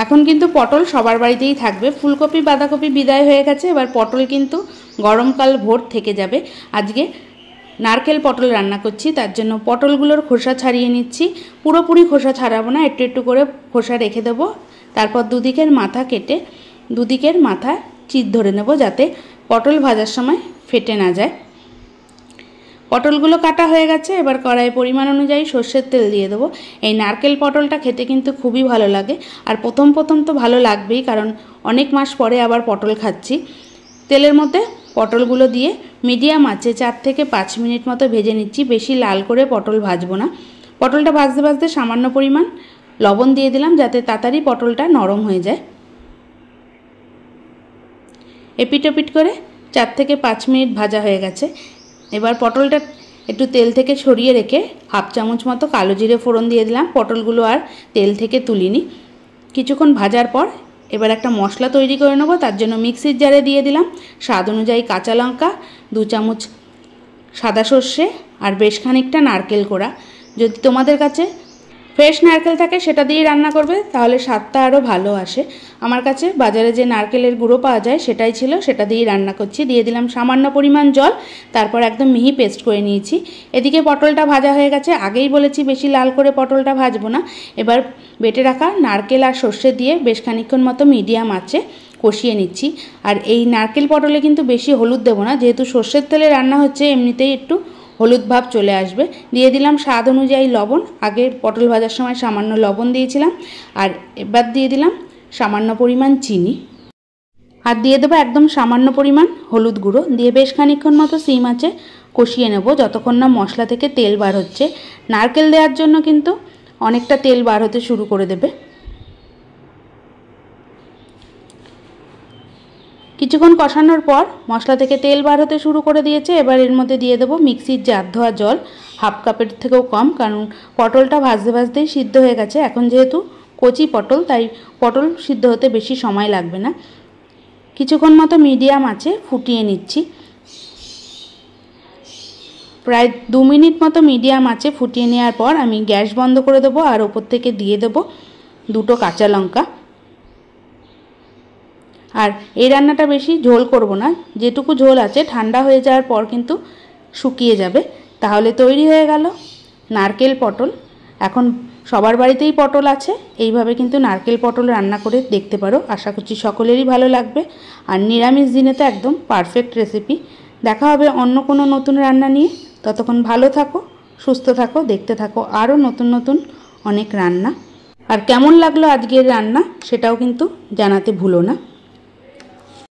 এখন কিন্তু পটল সবার বাড়িতেই থাকবে। ফুলকপি বাঁধাকপি বিদায় হয়ে গেছে, এবার পটল কিন্তু গরমকাল ভোর থেকে যাবে। আজকে নারকেল পটল রান্না করছি, তার জন্য পটলগুলোর খোসা ছাড়িয়ে নিচ্ছি। পুরোপুরি খোসা ছাড়াবো না, একটু একটু করে খোসা রেখে দেবো। তারপর দুদিকের মাথা কেটে দুদিকের মাথা চিড় ধরে নেব, যাতে পটল ভাজার সময় ফেটে না যায়। পটলগুলো কাটা হয়ে গেছে, এবার কড়াইয়ে পরিমাণ অনুযায়ী সর্ষের তেল দিয়ে দেবো। এই নারকেল পটলটা খেতে কিন্তু খুবই ভালো লাগে, আর প্রথম প্রথম তো ভালো লাগবেই, কারণ অনেক মাস পরে আবার পটল খাচ্ছি। তেলের মধ্যে পটলগুলো দিয়ে মিডিয়াম আঁচে 4 থেকে 5 মিনিট মতো ভেজে নিচ্ছি। বেশি লাল করে পটল ভাজবো না। পটলটা ভাজতে ভাজতে সামান্য পরিমাণ লবণ দিয়ে দিলাম, যাতে তাড়াতাড়ি পটলটা নরম হয়ে যায়। এপিট ওপিট করে 4 থেকে 5 মিনিট ভাজা হয়ে গেছে। এবার পটলটা একটু তেল থেকে ছড়িয়ে রেখে হাফ চামচ মতো কালো জিরে ফোড়ন দিয়ে দিলাম। পটলগুলো আর তেল থেকে তুলিনি। কিছুক্ষণ ভাজার পর এবার একটা মশলা তৈরি করে নেব। তার জন্য মিক্সির জারে দিয়ে দিলাম স্বাদ অনুযায়ী কাঁচা লঙ্কা, 2 চামচ সাদা সর্ষে আর বেশ খানিকটা নারকেল কোড়া। যদি তোমাদের কাছে ফ্রেশ নারকেল থাকে সেটা দিয়ে রান্না করবে, তাহলে স্বাদটা আরও ভালো আসে। আমার কাছে বাজারে যে নারকেলের গুঁড়ো পাওয়া যায় সেটাই ছিল, সেটা দিয়েই রান্না করছি। দিয়ে দিলাম সামান্য পরিমাণ জল, তারপর একদম মিহি পেস্ট করে নিয়েছি। এদিকে পটলটা ভাজা হয়ে গেছে। আগেই বলেছি বেশি লাল করে পটলটা ভাজবো না। এবার বেটে রাখা নারকেল আর সর্ষে দিয়ে বেশ খানিকক্ষণ মতো মিডিয়াম আঁচে কষিয়ে নিচ্ছি। আর এই নারকেল পটলে কিন্তু বেশি হলুদ দেবো না, যেহেতু সর্ষের তেলে রান্না হচ্ছে, এমনিতেই একটু হলুদ ভাব চলে আসবে। দিয়ে দিলাম স্বাদ অনুযায়ী লবণ। আগে পটল ভাজার সময় সামান্য লবণ দিয়েছিলাম, আর এবার দিয়ে দিলাম সামান্য পরিমাণ চিনি, আর দিয়ে দেবো একদম সামান্য পরিমাণ হলুদ গুঁড়ো। দিয়ে বেশ খানিকক্ষণ মতো সিম আঁচে কষিয়ে নেব, যতক্ষণ না মশলা থেকে তেল বার হচ্ছে। নারকেল দেওয়ার জন্য কিন্তু অনেকটা তেল বার হতে শুরু করে দেবে। কিছুক্ষণ কষানোর পর মশলা থেকে তেল বার হতে শুরু করে দিয়েছে। এবার এর মধ্যে দিয়ে দেবো মিক্সির জার ধোয়া জল, হাফ কাপের থেকেও কম, কারণ পটলটা ভাজতে ভাজতেই সিদ্ধ হয়ে গেছে। এখন যেহেতু কচি পটল, তাই পটল সিদ্ধ হতে বেশি সময় লাগবে না। কিছুক্ষণ মতো মিডিয়াম আঁচে ফুটিয়ে নিচ্ছি। প্রায় 2 মিনিট মতো মিডিয়াম আঁচে ফুটিয়ে নেওয়ার পর আমি গ্যাস বন্ধ করে দেবো, আর ওপর থেকে দিয়ে দেবো 2টো কাঁচা লঙ্কা। আর এই রান্নাটা বেশি ঝোল করব না, যেটুকু ঝোল আছে ঠান্ডা হয়ে যাওয়ার পর কিন্তু শুকিয়ে যাবে। তাহলে তৈরি হয়ে গেল নারকেল পটল। এখন সবার বাড়িতেই পটল আছে, এইভাবে কিন্তু নারকেল পটল রান্না করে দেখতে পারো। আশা করছি সকলেরই ভালো লাগবে, আর নিরামিষ দিনে তো একদম পারফেক্ট রেসিপি। দেখা হবে অন্য কোনো নতুন রান্না নিয়ে। ততক্ষণ ভালো থাকো, সুস্থ থাকো, দেখতে থাকো আরও নতুন নতুন অনেক রান্না। আর কেমন লাগলো আজকের রান্না সেটাও কিন্তু জানাতে ভুলো না।